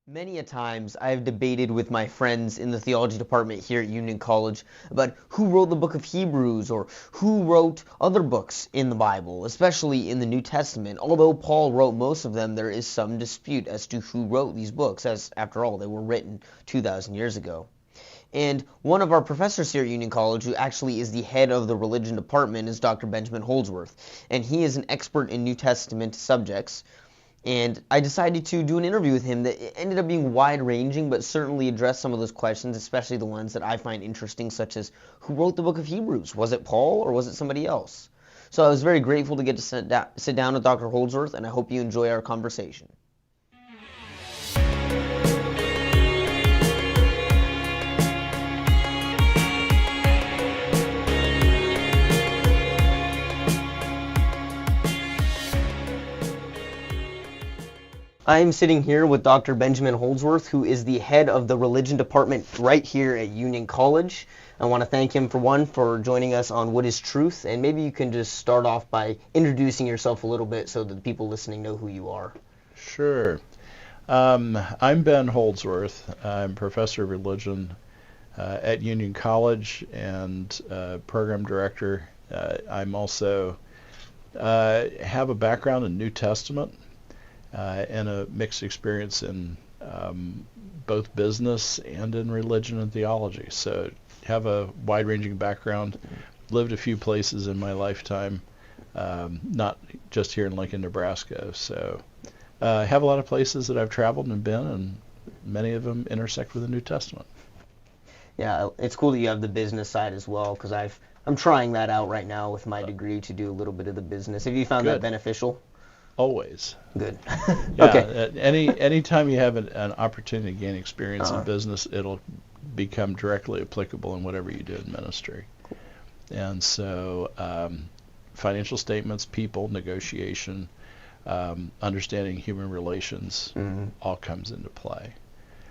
Many a times I've debated with my friends in the theology department here at Union College about who wrote the book of Hebrews or who wrote other books in the Bible, especially in the New Testament. Although Paul wrote most of them, there is some dispute as to who wrote these books, as after all, they were written 2,000 years ago. And one of our professors here at Union College, who actually is the head of the religion department, is Dr. Benjamin Holdsworth. And he is an expert in New Testament subjects. And I decided to do an interview with him that ended up being wide-ranging, but certainly addressed some of those questions, especially the ones that I find interesting, such as who wrote the book of Hebrews? Was it Paul or was it somebody else? So I was very grateful to get to sit down with Dr. Holdsworth, and I hope you enjoy our conversation. I'm sitting here with Dr. Benjamin Holdsworth, who is the head of the religion department right here at Union College. I want to thank him for joining us on What is Truth, and maybe you can just start off by introducing yourself a little bit so that the people listening know who you are. Sure. I'm Ben Holdsworth. I'm professor of religion at Union College and program director. I'm also have a background in New Testament. And a mixed experience in both business and in religion and theology. So have a wide-ranging background, lived a few places in my lifetime, not just here in Lincoln, Nebraska. So have a lot of places that I've traveled and been, and many of them intersect with the New Testament. Yeah, it's cool that you have the business side as well, because I'm trying that out right now with my degree to do a little bit of the business. Have you found that beneficial? Always. Good. Yeah, Okay. Anytime you have an opportunity to gain experience in business, it'll become directly applicable in whatever you do in ministry. Cool. And so financial statements, people, negotiation, understanding human relations, all comes into play.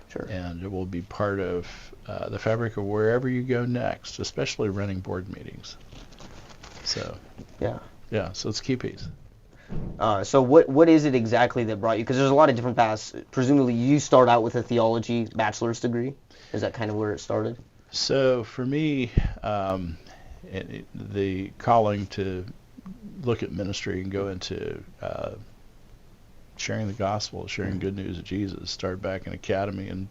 Sure. And it will be part of the fabric of wherever you go next, especially running board meetings. So yeah, so it's key piece. So what is it exactly that brought you? Because there's a lot of different paths. Presumably you start out with a theology bachelor's degree. Is that kind of where it started? So for me, the calling to look at ministry and go into sharing the gospel, sharing good news of Jesus, started back in academy, and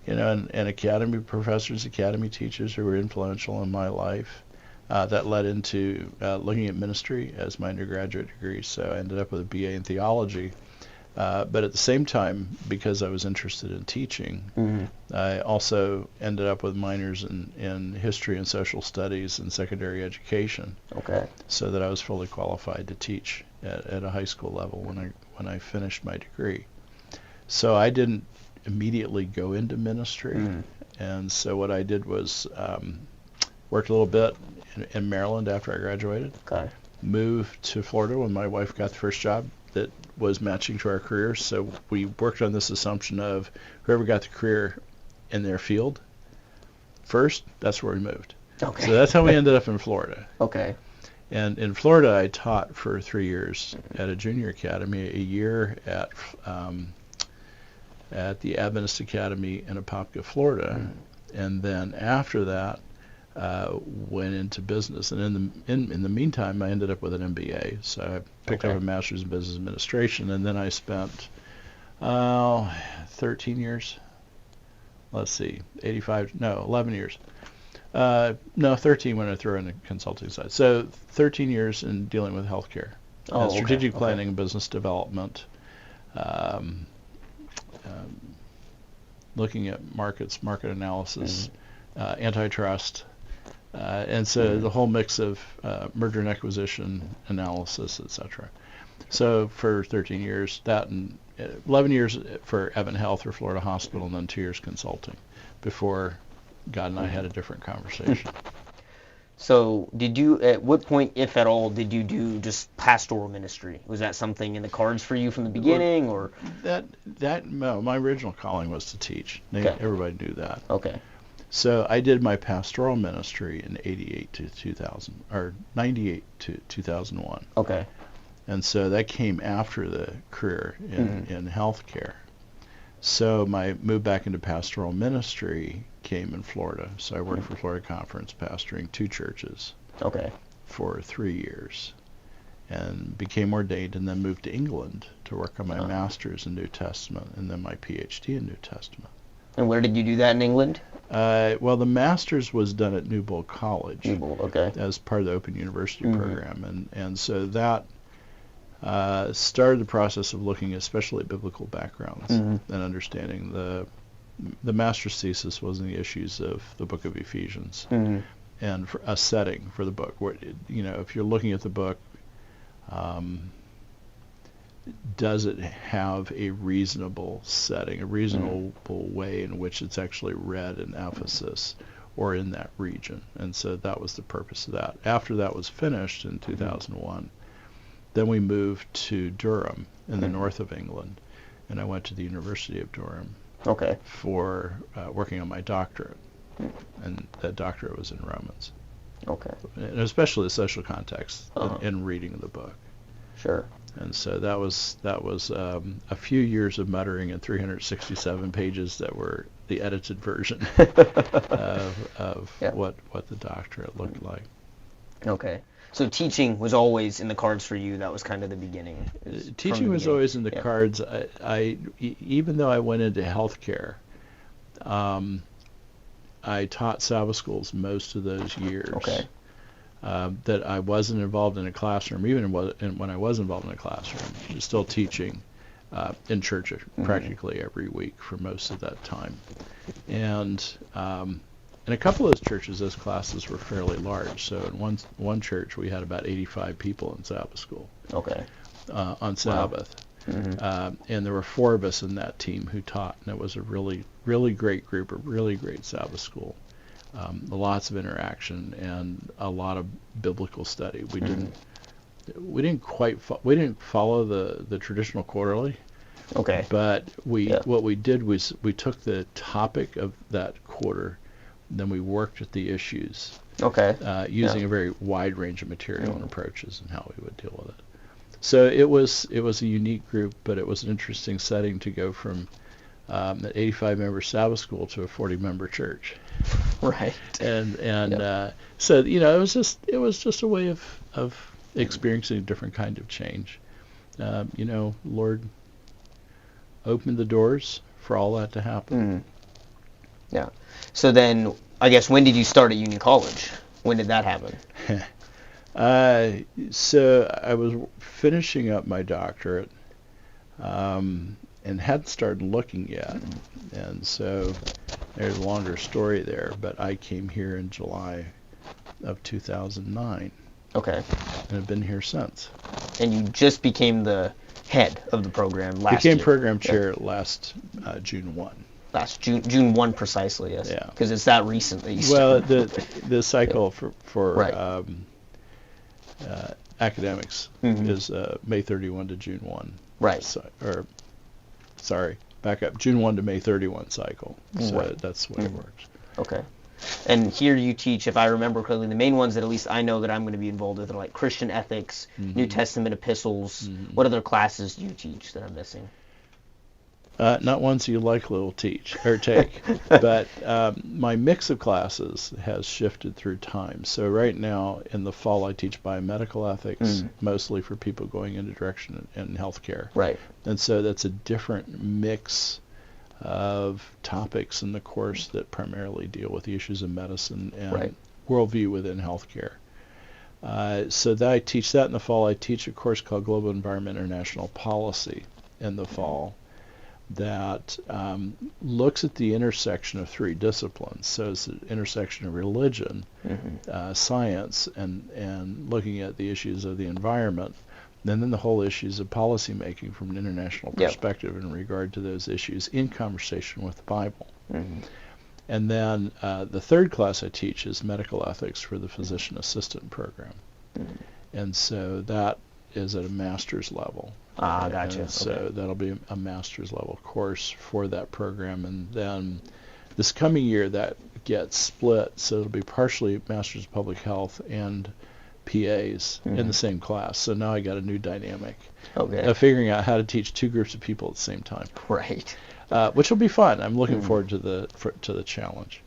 and academy professors, academy teachers who were influential in my life. That led into looking at ministry as my undergraduate degree. So I ended up with a BA in theology. But at the same time, because I was interested in teaching, I also ended up with minors in history and social studies and secondary education. Okay. So that I was fully qualified to teach at a high school level when I finished my degree. So I didn't immediately go into ministry. And so what I did was worked a little bit in Maryland after I graduated. Okay. Moved to Florida when my wife got the first job that was matching to our careers. So we worked on this assumption of whoever got the career in their field first, that's where we moved. Okay. So that's how we ended up in Florida. Okay. And in Florida, I taught for 3 years at a junior academy, a year at the Adventist Academy in Apopka, Florida. And then after that, went into business, and in the meantime, I ended up with an MBA. So I picked up a master's in business administration, and then I spent 13 years. Let's see, 11 years. 13 when I throw in the consulting side. So 13 years in dealing with healthcare, strategic planning, and business development, looking at markets, market analysis, antitrust. And so the whole mix of merger and acquisition analysis, etc. So for 13 years, that and 11 years for Evan Health or Florida Hospital, and then 2 years consulting before God and I had a different conversation. So at what point, if at all, did you do just pastoral ministry? Was that something in the cards for you from the beginning, or? No, my original calling was to teach. Everybody knew that. Okay. So I did my pastoral ministry in 88 to 2000, or 98 to 2001. Okay. And so that came after the career in healthcare. So my move back into pastoral ministry came in Florida. So I worked for Florida Conference pastoring 2 churches Okay. for 3 years and became ordained, and then moved to England to work on my master's in New Testament and then my PhD in New Testament. And where did you do that in England? Well, the master's was done at Newbold College. Newbold, okay. As part of the Open University program, and so that started the process of looking especially at biblical backgrounds and understanding the master's thesis was in the issues of the book of Ephesians and for a setting for the book. Where, if you're looking at the book, does it have a reasonable setting, a reasonable way in which it's actually read in Ephesus or in that region? And so that was the purpose of that. After that was finished in 2001, then we moved to Durham in the north of England, and I went to the University of Durham for working on my doctorate, and that doctorate was in Romans. Okay. And especially the social context in reading the book. Sure. And so that was a few years of muttering and 367 pages that were the edited version of what the doctorate looked like. Okay. So teaching was always in the cards for you. That was kind of the beginning. Teaching was always in the cards. Even though I went into healthcare, I taught Sabbath schools most of those years. Okay. That I wasn't involved in a classroom. Even when I was involved in a classroom, still teaching in church practically every week for most of that time. And in a couple of those churches, those classes were fairly large. So in one church, we had about 85 people in Sabbath school. Okay. On Sabbath. Wow. And there were 4 of us in that team who taught, and it was a really, really great group, a really great Sabbath school. Lots of interaction and a lot of biblical study. We didn't follow the traditional quarterly. Okay. But what we did was we took the topic of that quarter, then we worked at the issues. Okay. Using a very wide range of material and approaches and how we would deal with it. So it was a unique group, but it was an interesting setting to go from an 85-member Sabbath school to a 40-member church. Right. And so it was just a way of experiencing a different kind of change. Lord opened the doors for all that to happen. Yeah. So then, I guess, when did you start at Union College? When did that happen? So I was finishing up my doctorate and hadn't started looking yet. And so there's a longer story there, but I came here in July of 2009. Okay. And have been here since. And you just became the head of the program last year? Became year. program chair last June 1. Last June 1 precisely, yes. Yeah. Because it's that recent that you started. Well, the cycle for academics is May 31 to June 1. Right. Back up. June 1 to May 31 cycle. So that's the way it works. Okay. And here you teach, if I remember correctly, the main ones that at least I know that I'm going to be involved with are like Christian ethics, New Testament epistles. What other classes do you teach that I'm missing? Not ones you likely will teach or take, but my mix of classes has shifted through time. So right now in the fall I teach biomedical ethics, mostly for people going into direction in healthcare. Right. And so that's a different mix of topics in the course that primarily deal with the issues of medicine and worldview within healthcare. So that I teach that in the fall. I teach a course called Global Environment International Policy in the fall that looks at the intersection of 3 disciplines. So it's the intersection of religion, science, and looking at the issues of the environment, and then the whole issues of policy making from an international perspective in regard to those issues in conversation with the Bible. And then the third class I teach is medical ethics for the physician assistant program. And so that is at a master's level. Gotcha. And so that'll be a master's level course for that program. And then this coming year that gets split, so it'll be partially Master's of Public Health and PAs in the same class. So now I got a new dynamic of figuring out how to teach 2 groups of people at the same time. Right. which will be fun. I'm looking forward to the challenge.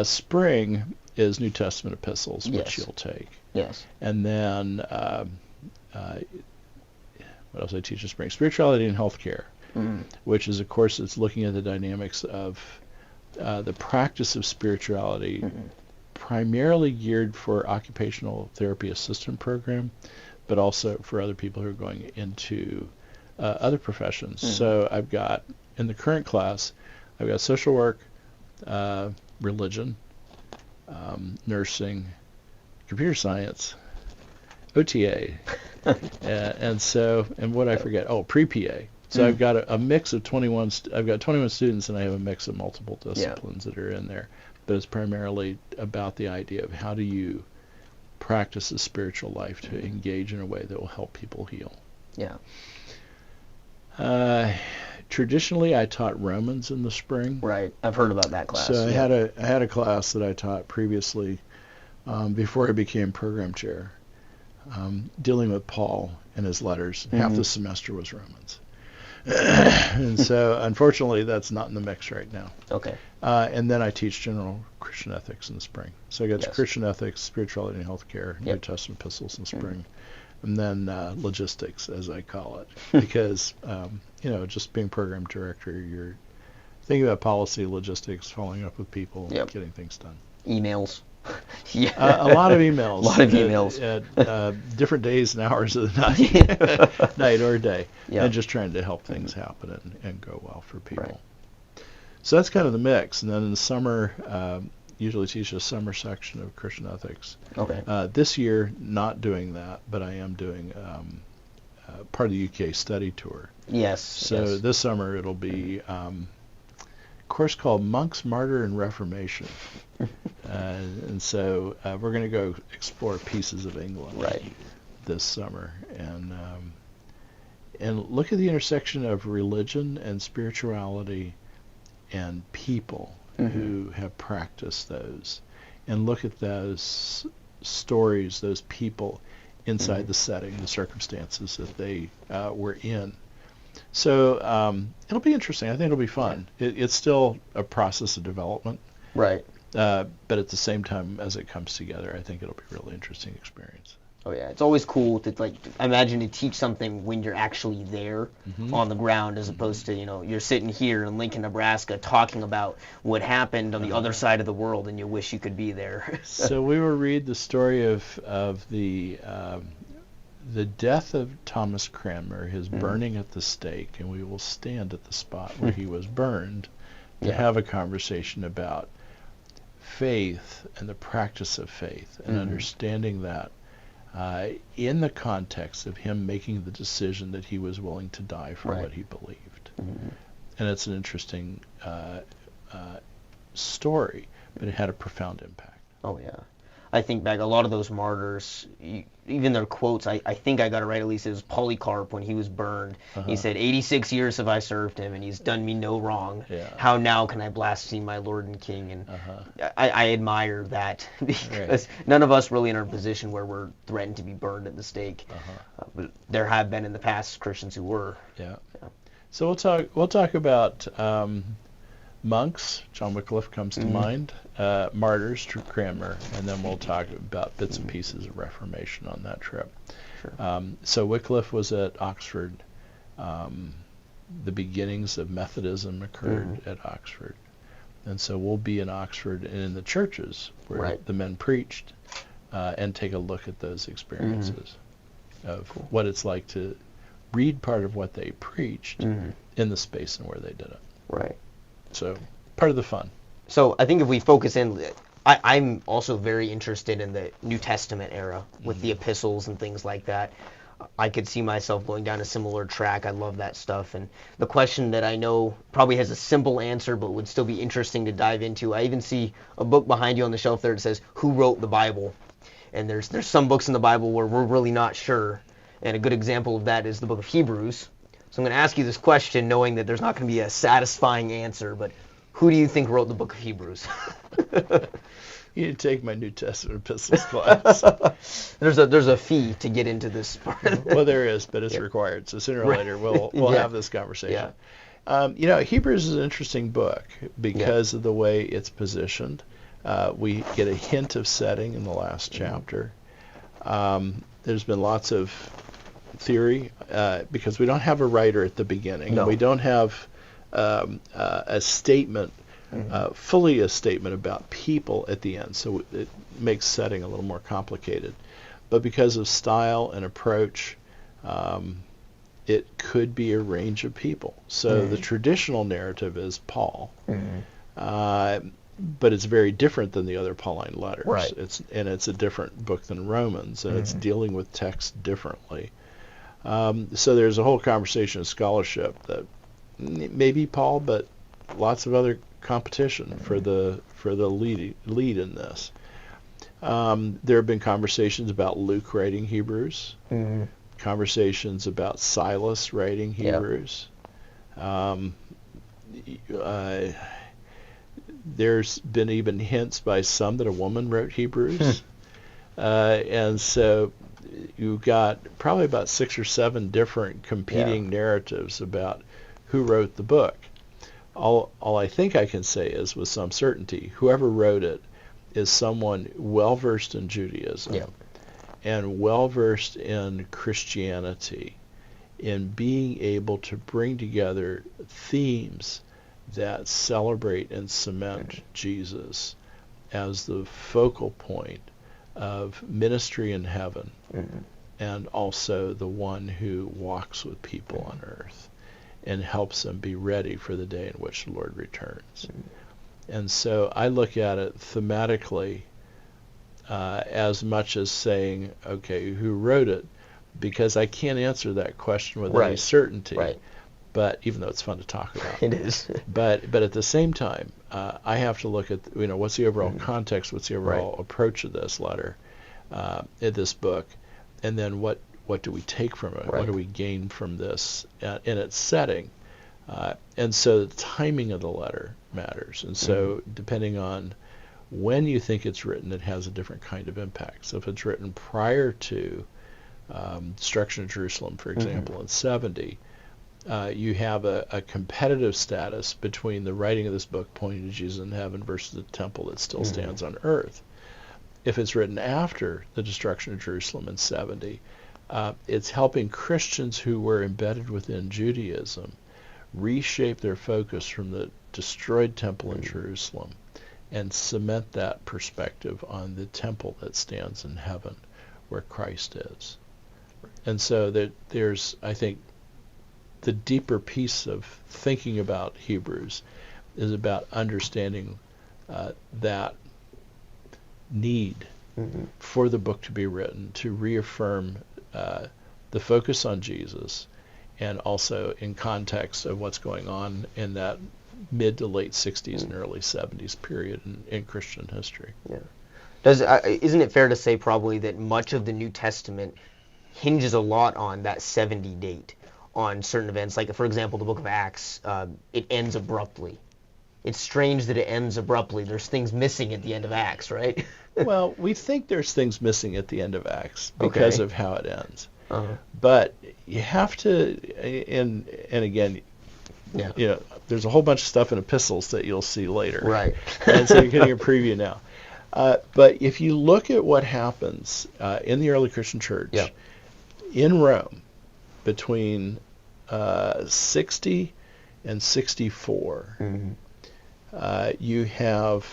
Spring is New Testament epistles, which you'll take. Yes. And then what else I teach in spring? Spirituality and healthcare, which is a course that's looking at the dynamics of the practice of spirituality, primarily geared for occupational therapy assistant program, but also for other people who are going into other professions. So I've got, in the current class, I've got social work, religion, nursing, computer science, OTA, and what I forget? Oh, pre-PA. So I've got a mix of 21. I've got 21 students, and I have a mix of multiple disciplines that are in there. But it's primarily about the idea of how do you practice a spiritual life to engage in a way that will help people heal. Yeah. Traditionally, I taught Romans in the spring. Right. I've heard about that class. So I had a class that I taught previously before I became program chair, dealing with Paul and his letters. Half the semester was Romans. And so, unfortunately, that's not in the mix right now. Okay. And then I teach general Christian ethics in the spring. So I got Christian ethics, spirituality and healthcare, New Testament epistles in the spring. And then logistics, as I call it, because, just being program director, you're thinking about policy, logistics, following up with people, getting things done. Emails. A lot of emails. A lot of emails. At different days and hours of the night, night or day, and just trying to help things happen and go well for people. Right. So that's kind of the mix. And then in the summer, usually teach a summer section of Christian ethics. Okay. This year, not doing that, but I am doing part of the UK study tour. Yes. So this summer it'll be a course called Monks, Martyr, and Reformation. And so we're going to go explore pieces of England this summer and look at the intersection of religion and spirituality and people who have practiced those, and look at those stories, those people inside the setting, the circumstances that they were in. So it'll be interesting. I think it'll be fun. It's still a process of development. Right. But at the same time, as it comes together, I think it'll be a really interesting experience. Oh yeah, it's always cool to imagine to teach something when you're actually there on the ground, as opposed to you're sitting here in Lincoln, Nebraska, talking about what happened on the other side of the world, and you wish you could be there. So we will read the story of the death of Thomas Cranmer, his burning at the stake, and we will stand at the spot where he was burned to have a conversation about faith and the practice of faith and understanding that in the context of him making the decision that he was willing to die for what he believed. And it's an interesting story, but it had a profound impact. Oh yeah. I think back, a lot of those martyrs, even their quotes, I think I got it right, at least it was Polycarp when he was burned. He said, 86 years have I served him, and he's done me no wrong. How now can I blaspheme my Lord and King? And I admire that, because none of us really in our position where we're threatened to be burned at the stake. But there have been in the past Christians who were. So we'll talk about monks. John Wycliffe comes to mind. Martyrs, Cranmer, and then we'll talk about bits and pieces of Reformation on that trip. So Wycliffe was at Oxford. The beginnings of Methodism occurred at Oxford. And so we'll be in Oxford and in the churches where the men preached and take a look at those experiences of what it's like to read part of what they preached in the space and where they did it. Right. So part of the fun. So I think if we focus in, I'm also very interested in the New Testament era with the epistles and things like that. I could see myself going down a similar track. I love that stuff. And the question that I know probably has a simple answer but would still be interesting to dive into, I even see a book behind you on the shelf there that says, who wrote the Bible? And there's some books in the Bible where we're really not sure. And a good example of that is the book of Hebrews. So I'm going to ask you this question knowing that there's not going to be a satisfying answer, but who do you think wrote the book of Hebrews? You didn't take my New Testament epistles class. There's a fee to get into this part. Well, there is, but it's required. So sooner or later we'll have this conversation. Hebrews is an interesting book because of the way it's positioned. We get a hint of setting in the last chapter. There's been lots of theory because we don't have a writer at the beginning. No. We don't have a statement, fully a statement about people at the end, so it makes setting a little more complicated. But because of style and approach, it could be a range of people. So the traditional narrative is Paul, but it's very different than the other Pauline letters. Right. It's a different book than Romans, and it's dealing with text differently. So there's a whole conversation of scholarship that maybe Paul, but lots of other competition for the lead in this. There have been conversations about Luke writing Hebrews, conversations about Silas writing Hebrews. There's been even hints by some that a woman wrote Hebrews. And so you've got probably about 6 or 7 different competing narratives about who wrote the book. All I think I can say is with some certainty, whoever wrote it is someone well-versed in Judaism and well-versed in Christianity, in being able to bring together themes that celebrate and cement Jesus as the focal point of ministry in heaven and also the one who walks with people on earth and helps them be ready for the day in which the Lord returns. And so I look at it thematically as much as saying, okay, who wrote it? Because I can't answer that question with any certainty. Right. But even though it's fun to talk about, it is. But at the same time, I have to look at what's the overall context, what's the overall approach of this letter, in this book, and then what do we take from it? What do we gain from this in its setting? And so the timing of the letter matters. And so depending on when you think it's written, it has a different kind of impact. So if it's written prior to destruction of Jerusalem, for example, in 70, you have a competitive status between the writing of this book pointing to Jesus in heaven versus the temple that still stands on earth. If it's written after the destruction of Jerusalem in 70, it's helping Christians who were embedded within Judaism reshape their focus from the destroyed temple in Jerusalem and cement that perspective on the temple that stands in heaven where Christ is. And so there's, I think, the deeper piece of thinking about Hebrews is about understanding that need for the book to be written to reaffirm the focus on Jesus, and also in context of what's going on in that mid to late 60s and early 70s period in Christian history. Yeah. Isn't it fair to say probably that much of the New Testament hinges a lot on that 70 date, on certain events? Like, for example, the book of Acts, it ends abruptly. It's strange that it ends abruptly. There's things missing at the end of Acts, right? Well, we think there's things missing at the end of Acts because of how it ends. But you have to, and again, there's a whole bunch of stuff in Epistles that you'll see later. Right. And so you're getting a preview now. But if you look at what happens in the early Christian church in Rome between 60 and 64, you have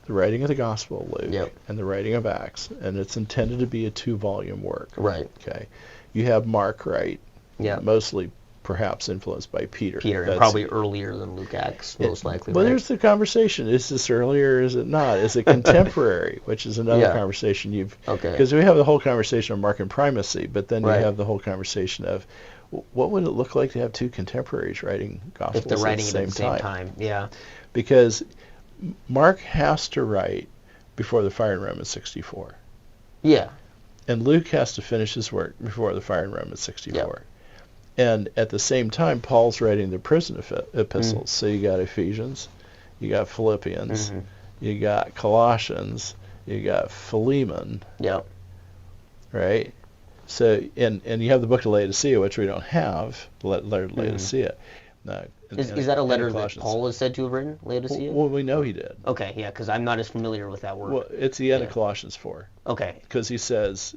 the writing of the Gospel of Luke and the writing of Acts, and it's intended to be a 2-volume work. Right. Okay. You have Mark write, mostly perhaps influenced by Peter. And probably earlier than Luke Acts, most likely. Well, there's the conversation. Is this earlier or is it not? Is it contemporary, which is another conversation because we have the whole conversation of Markan primacy, but then you have the whole conversation of what would it look like to have 2 contemporaries writing Gospels if they're writing at the same time? Yeah. Because Mark has to write before the fire in Rome in 64. Yeah. And Luke has to finish his work before the fire in Rome in 64. And at the same time, Paul's writing the prison epistles. So you got Ephesians, you got Philippians, you got Colossians, you got Philemon. Right? So, and you have the book of Laodicea, which we don't have, letter Laodicea. Now, Is that a letter that Colossians. Paul is said to have written, Laodicea? Well, we know he did. Okay, yeah, because I'm not as familiar with that word. Well, it's the end of Yeah. Colossians 4. Okay. Because he says,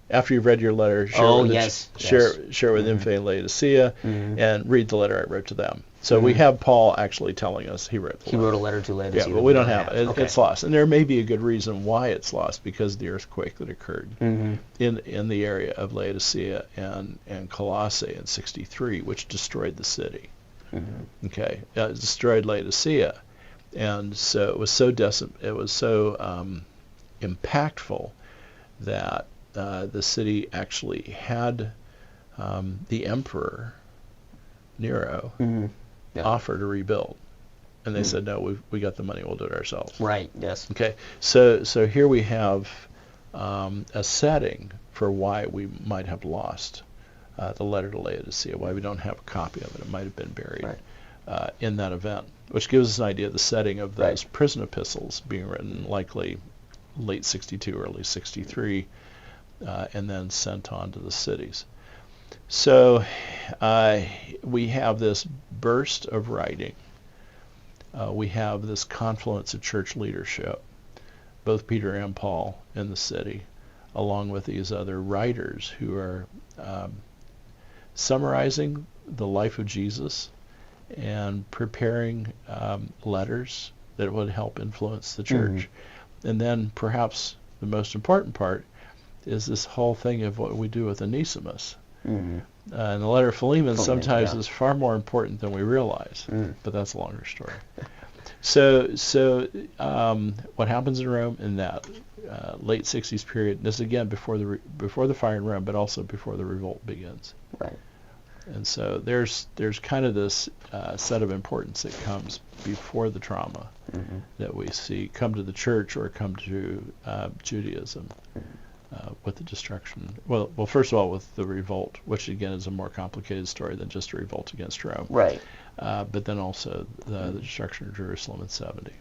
after you've read your letter, share Oh, with yes, share yes. share with Nymphe and Laodicea, and read the letter I wrote to them. So we have Paul actually telling us he wrote the He letter. wrote a letter to Laodicea. Yeah, but we don't have it. Okay. It's lost, and there may be a good reason why it's lost, because of the earthquake that occurred in the area of Laodicea and Colossae in 63, which destroyed the city. Okay, it destroyed Laodicea, and so it was so impactful that the city actually had the emperor Nero offer to rebuild, and they said, no, we got the money, we'll do it ourselves. Right. Yes. Okay, so here we have a setting for why we might have lost the letter to Laodicea, why we don't have a copy of it. It might have been buried in that event, which gives us an idea of the setting of those prison epistles being written likely late 62, early 63, and then sent on to the cities. So we have this burst of writing. We have this confluence of church leadership, both Peter and Paul in the city, along with these other writers who are summarizing the life of Jesus and preparing letters that would help influence the church. And then perhaps the most important part is this whole thing of what we do with Onesimus. And the letter of Philemon sometimes is far more important than we realize, but that's a longer story. So what happens in Rome in that late 60s period, this again before the fire in Rome, but also before the revolt begins. Right. And so there's kind of this set of importance that comes before the trauma that we see come to the church or come to Judaism with the destruction. Well, first of all, with the revolt, which again is a more complicated story than just a revolt against Rome. Right. But then also the destruction of Jerusalem in 70.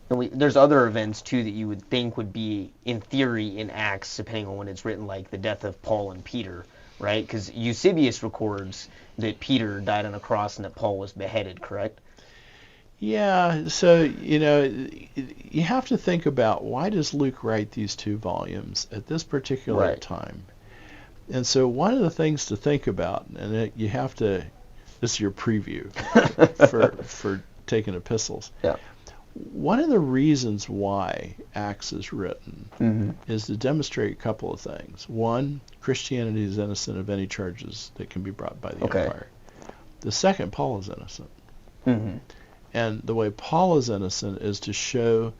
And there's other events too that you would think would be, in theory, in Acts, depending on when it's written, like the death of Paul and Peter. Right, because Eusebius records that Peter died on a cross and that Paul was beheaded, correct? Yeah, so, you have to think about, why does Luke write these two volumes at this particular time? And so one of the things to think about, and you have to, this is your preview for taking epistles. Yeah. One of the reasons why Acts is written is to demonstrate a couple of things. One, Christianity is innocent of any charges that can be brought by the empire. The second, Paul is innocent. And the way Paul is innocent is to show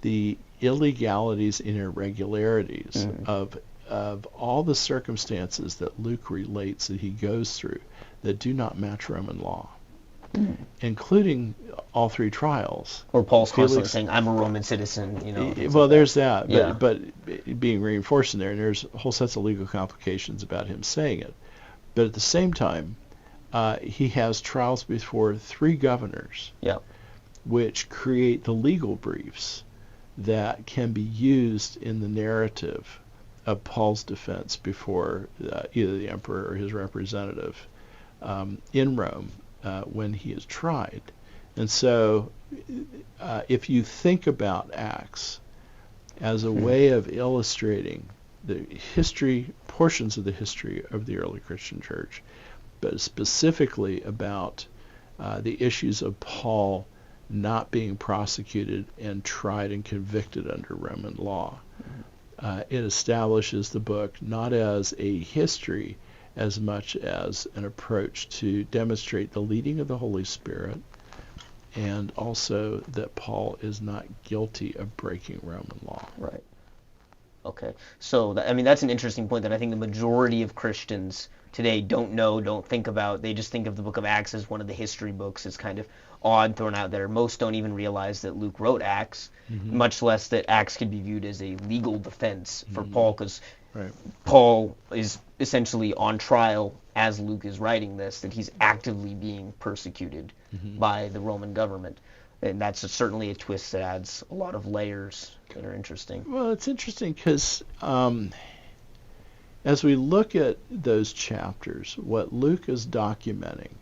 the illegalities and irregularities of all the circumstances that Luke relates that he goes through that do not match Roman law. Including all three trials. Or Paul's constantly saying, I'm a Roman citizen, Well, there's that, Yeah. but being reinforced in there, and there's a whole set of legal complications about him saying it. But at the same time, he has trials before three governors, which create the legal briefs that can be used in the narrative of Paul's defense before either the emperor or his representative in Rome. When he is tried. And so if you think about Acts as a way of illustrating the portions of the history of the early Christian church, but specifically about the issues of Paul not being prosecuted and tried and convicted under Roman law, it establishes the book not as a history as much as an approach to demonstrate the leading of the Holy Spirit, and also that Paul is not guilty of breaking Roman law. Right. Okay. So, that's an interesting point that I think the majority of Christians today don't think about. They just think of the book of Acts as one of the history books. It's kind of odd, thrown out there. Most don't even realize that Luke wrote Acts, much less that Acts could be viewed as a legal defense for Paul, because Paul is essentially on trial as Luke is writing this, that he's actively being persecuted by the Roman government. And that's certainly a twist that adds a lot of layers that are interesting. Well, it's interesting because as we look at those chapters, what Luke is documenting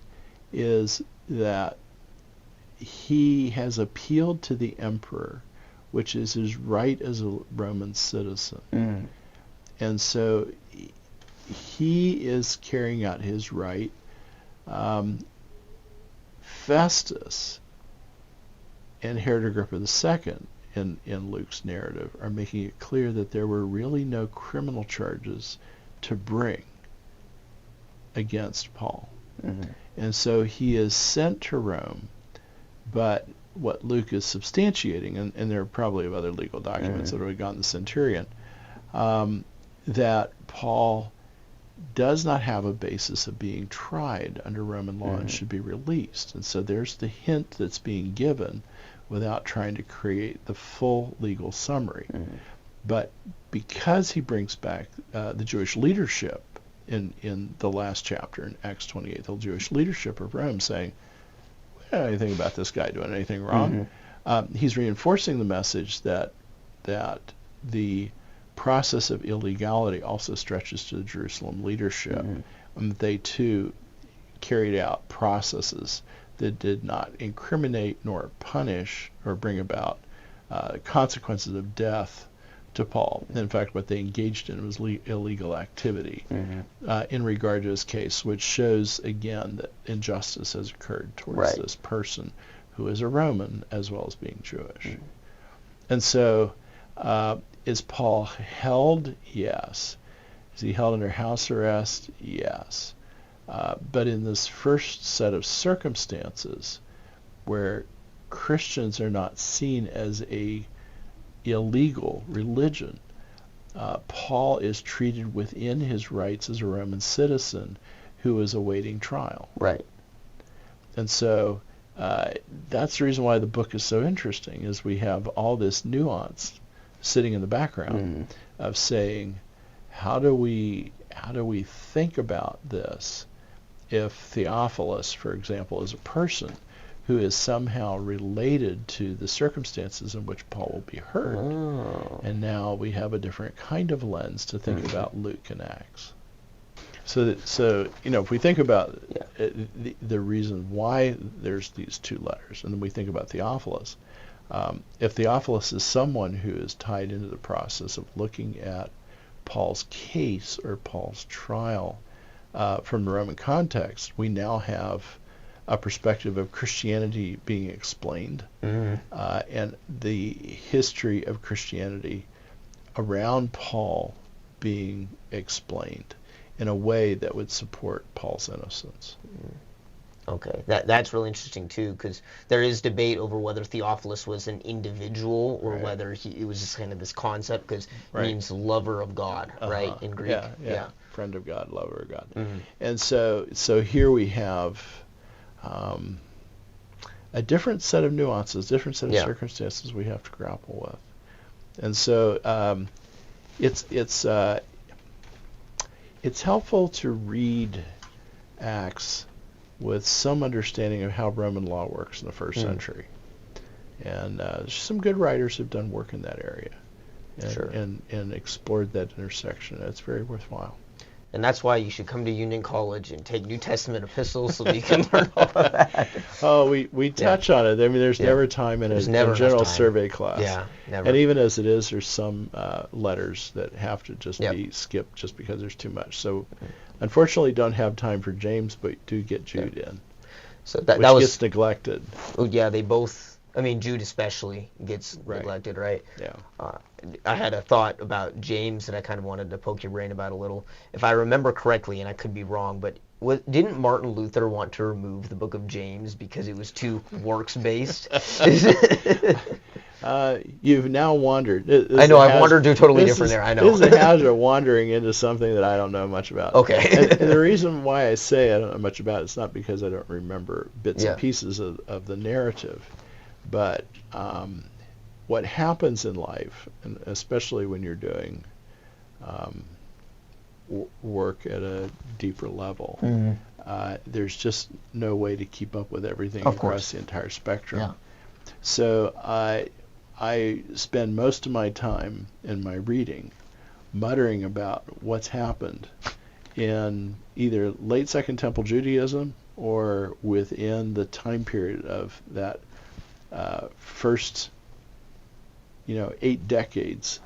is that he has appealed to the emperor, which is his right as a Roman citizen. Mm. And so he is carrying out his right. Festus and Herod Agrippa II in Luke's narrative are making it clear that there were really no criminal charges to bring against Paul. Mm-hmm. And so he is sent to Rome, but what Luke is substantiating, and there are probably other legal documents that would have gotten the centurion, that Paul does not have a basis of being tried under Roman law and should be released. And so there's the hint that's being given without trying to create the full legal summary. But because he brings back the Jewish leadership in the last chapter, in Acts 28, the Jewish leadership of Rome saying, we don't know anything about this guy doing anything wrong. He's reinforcing the message that the process of illegality also stretches to the Jerusalem leadership. And they too carried out processes that did not incriminate nor punish or bring about consequences of death to Paul. In fact, what they engaged in was illegal activity in regard to his case, which shows again that injustice has occurred towards this person who is a Roman as well as being Jewish. And so is Paul held? Yes. Is he held under house arrest? Yes. But in this first set of circumstances where Christians are not seen as a illegal religion, Paul is treated within his rights as a Roman citizen who is awaiting trial. Right. And so that's the reason why the book is so interesting, is we have all this nuance sitting in the background of saying, how do we think about this if Theophilus, for example, is a person who is somehow related to the circumstances in which Paul will be hurt. And now we have a different kind of lens to think about Luke and Acts. So if we think about the reason why there's these two letters, and then we think about Theophilus, if Theophilus is someone who is tied into the process of looking at Paul's case or Paul's trial from the Roman context, we now have a perspective of Christianity being explained, and the history of Christianity around Paul being explained in a way that would support Paul's innocence. Okay, that's really interesting too, because there is debate over whether Theophilus was an individual or whether it was just kind of this concept, because it means lover of God, right, in Greek. Yeah. Friend of God, lover of God. And so here we have a different set of nuances, different set of circumstances we have to grapple with. And so it's helpful to read Acts with some understanding of how Roman law works in the first century. And there's some good writers who've done work in that area and explored that intersection. It's very worthwhile. And that's why you should come to Union College and take New Testament epistles so you can learn all of that. Oh, we touch on it. I mean, there's never time in a general survey class. Yeah, never. And even as it is, there's some letters that have to just be skipped just because there's too much. So unfortunately, don't have time for James, but do get Jude in. So that was, gets neglected. Oh, yeah, they both, I mean, Jude especially gets neglected, right? Yeah. I had a thought about James that I kind of wanted to poke your brain about a little. If I remember correctly, and I could be wrong, but didn't Martin Luther want to remove the book of James because it was too works-based? You've now wandered. I know, I've wandered to totally different there, I know. This is a hazard of wandering into something that I don't know much about. Okay. and the reason why I say I don't know much about it's not because I don't remember bits and pieces of the narrative, but what happens in life, and especially when you're doing work at a deeper level, there's just no way to keep up with everything across the entire spectrum. Yeah. So I spend most of my time in my reading muttering about what's happened in either late Second Temple Judaism or within the time period of that first, 8 decades,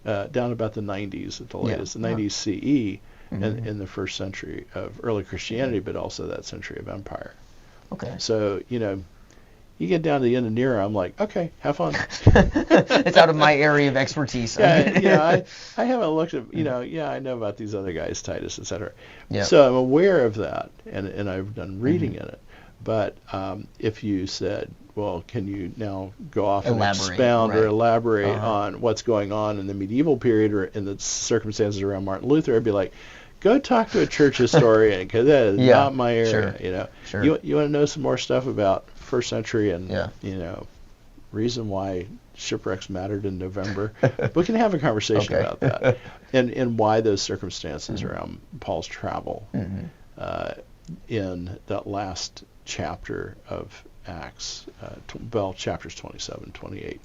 down about the 90s at the latest, the 90s CE, and in the first century of early Christianity, but also that century of empire. Okay. So, you get down to the end of Nero, I'm like, okay, have fun. It's out of my area of expertise. I haven't looked at, I know about these other guys, Titus, etc. Yeah. So I'm aware of that, and I've done reading in it. But if you said, well, can you now go off and expound or elaborate on what's going on in the medieval period or in the circumstances around Martin Luther, I'd be like, go talk to a church historian, because that is not my area. Sure. You want to know some more stuff about first century and reason why shipwrecks mattered in November? We can have a conversation about that, and why those circumstances around Paul's travel in that last chapter of Acts, chapters 27, 28,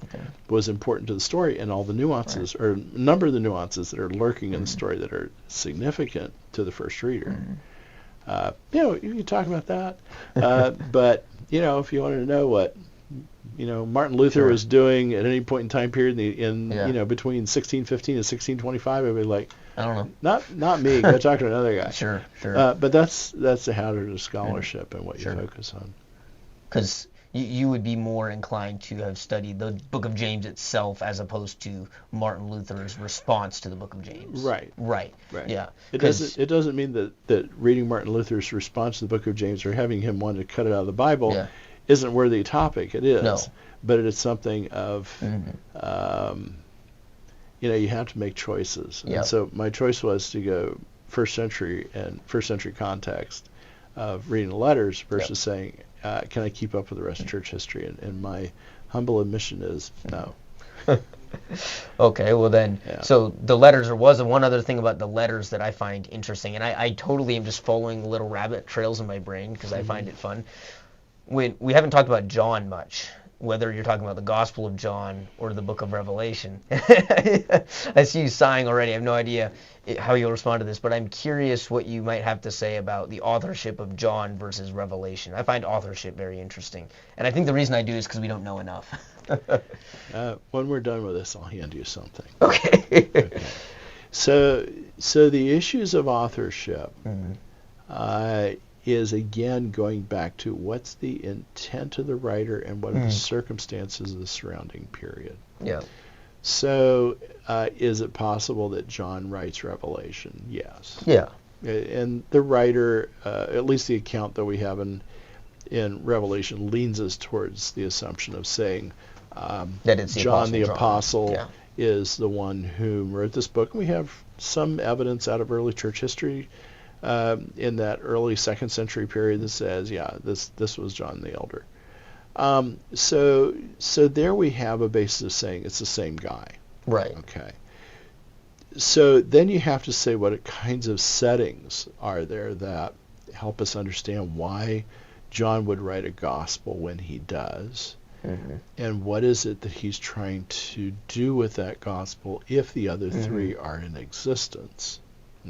was important to the story, and all the nuances, or a number of the nuances that are lurking in the story that are significant to the first reader. You can talk about that, but if you wanted to know what Martin Luther was doing at any point in time period in between 1615 and 1625, I'd be like, I don't know. Not me. Go talk to another guy. Sure. But that's the hazard of scholarship and what you focus on. Because you would be more inclined to have studied the Book of James itself as opposed to Martin Luther's response to the Book of James. Right. Yeah. It doesn't mean that reading Martin Luther's response to the Book of James or having him want to cut it out of the Bible isn't worthy topic. It is. No. But it's something of you have to make choices. Yep. And so my choice was to go first century context of reading the letters versus saying, can I keep up with the rest of church history? And my humble admission is no. Okay, well then, so the letters, there was one other thing about the letters that I find interesting, and I totally am just following little rabbit trails in my brain because I find it fun. We haven't talked about John much, whether you're talking about the Gospel of John or the Book of Revelation. I see you sighing already. I have no idea how you'll respond to this, but I'm curious what you might have to say about the authorship of John versus Revelation. I find authorship very interesting, and I think the reason I do is because we don't know enough. When we're done with this, I'll hand you something. Okay. So the issues of authorship is, again, going back to what's the intent of the writer and what are the circumstances of the surrounding period. Yeah. So is it possible that John writes Revelation? Yes. Yeah. And the writer, at least the account that we have in Revelation, leans us towards the assumption of saying that it's John the Apostle is the one who wrote this book. And we have some evidence out of early church history in that early 2nd century period that says, this was John the Elder. So there we have a basis of saying it's the same guy. Right. Okay. So then you have to say what kinds of settings are there that help us understand why John would write a gospel when he does, and what is it that he's trying to do with that gospel if the other three are in existence.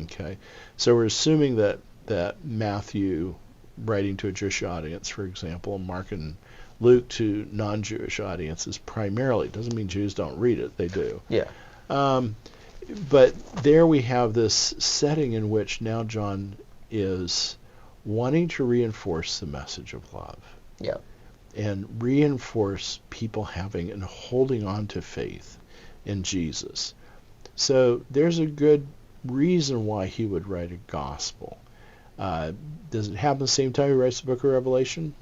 Okay. So we're assuming that Matthew, writing to a Jewish audience, for example, Mark and Luke to non-Jewish audiences primarily. Doesn't mean Jews don't read it. They do. Yeah. But there we have this setting in which now John is wanting to reinforce the message of love. Yeah. And reinforce people having and holding on to faith in Jesus. So there's a good reason why he would write a gospel. Does it happen the same time he writes the book of Revelation?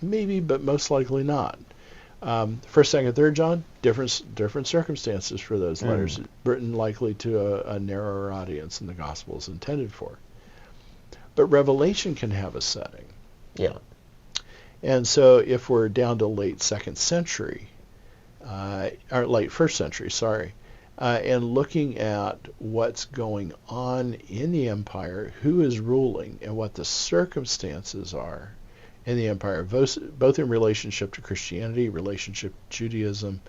Maybe, but most likely not. First, second, third John, different circumstances for those letters, written likely to a narrower audience than the gospel is intended for. But Revelation can have a setting. Yeah. And so if we're down to late 2nd century, or late 1st century, and looking at what's going on in the empire, who is ruling, and what the circumstances are in the empire, both in relationship to Christianity, relationship to Judaism,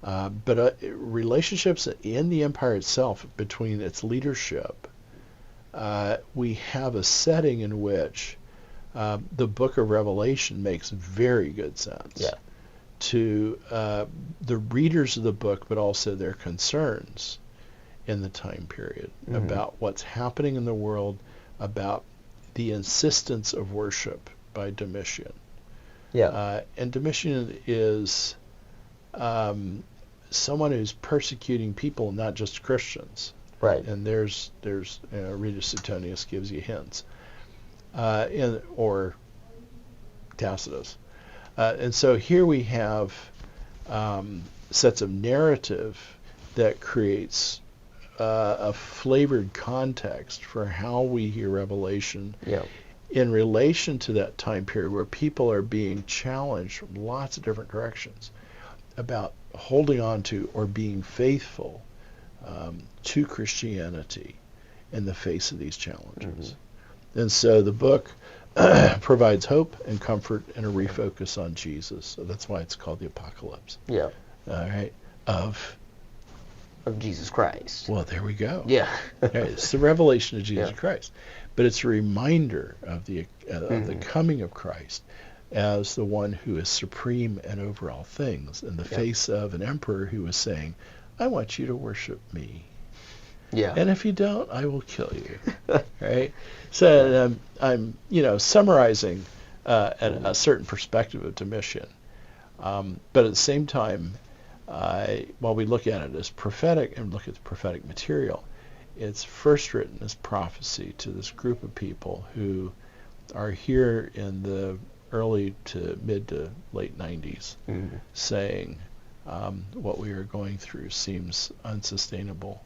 but relationships in the empire itself between its leadership, we have a setting in which the book of Revelation makes very good sense to the readers of the book, but also their concerns in the time period about what's happening in the world, about the insistence of worship by Domitian. And Domitian is someone who's persecuting people, not just Christians. Right. And there's Rita Suetonius gives you hints, or Tacitus. And so here we have sets of narrative that creates a flavored context for how we hear Revelation in relation to that time period where people are being challenged from lots of different directions about holding on to or being faithful to Christianity in the face of these challenges. And so the book provides hope and comfort and a refocus on Jesus. So that's why it's called the Apocalypse. All right. Of Jesus Christ. Well, there we go. Right, it's the revelation of Jesus Christ. But it's a reminder of the coming of Christ as the one who is supreme and over all things in the face of an emperor who is saying, I want you to worship me. And if you don't, I will kill you. Right? So I'm summarizing a certain perspective of Domitian. But at the same time, while we look at it as prophetic and look at the prophetic material, it's first written as prophecy to this group of people who are here in the early to mid to late 90s saying what we are going through seems unsustainable,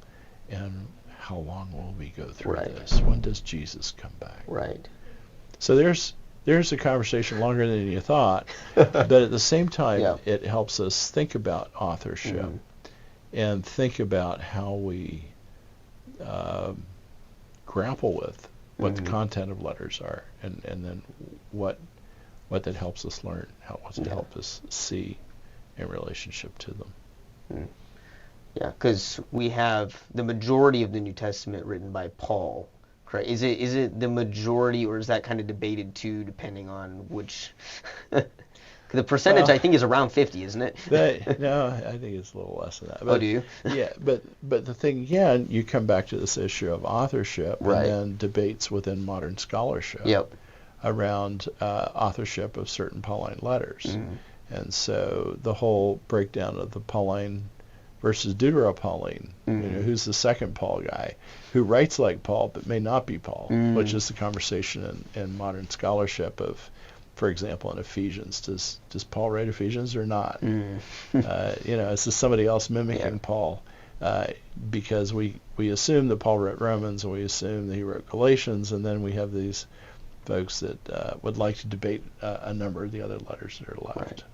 and how long will we go through this? When does Jesus come back? So there's a conversation longer than you thought, but at the same time it helps us think about authorship and think about how we grapple with what the content of letters are, and then what that helps us learn, what it helps us see in relationship to them. Because we have the majority of the New Testament written by Paul. Correct? Is it the majority, or is that kind of debated too, depending on which? The percentage, I think, is around 50, isn't it? No, I think it's a little less than that. But, do you? But the thing, again, you come back to this issue of authorship and then debates within modern scholarship around authorship of certain Pauline letters. And so the whole breakdown of the Pauline versus Deuteropauline, who's the second Paul guy, who writes like Paul but may not be Paul, which is the conversation in modern scholarship of, for example, in Ephesians, does Paul write Ephesians or not? Is this somebody else mimicking Paul? Because we assume that Paul wrote Romans, and we assume that he wrote Galatians, and then we have these folks that would like to debate a number of the other letters that are left.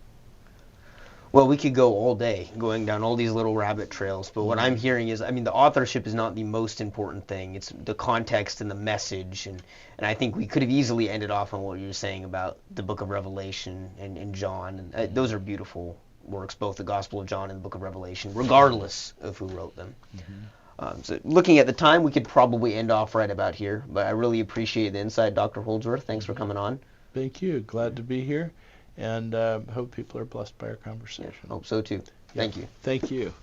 Well, we could go all day going down all these little rabbit trails, but what I'm hearing is, the authorship is not the most important thing. It's the context and the message, and I think we could have easily ended off on what you were saying about the book of Revelation and John, and those are beautiful works, both the Gospel of John and the book of Revelation, regardless of who wrote them. So looking at the time, we could probably end off right about here, but I really appreciate the insight, Dr. Holdsworth. Thanks for coming on. Thank you. Glad to be here. And hope people are blessed by our conversation. Hope so too. Thank you. Thank you.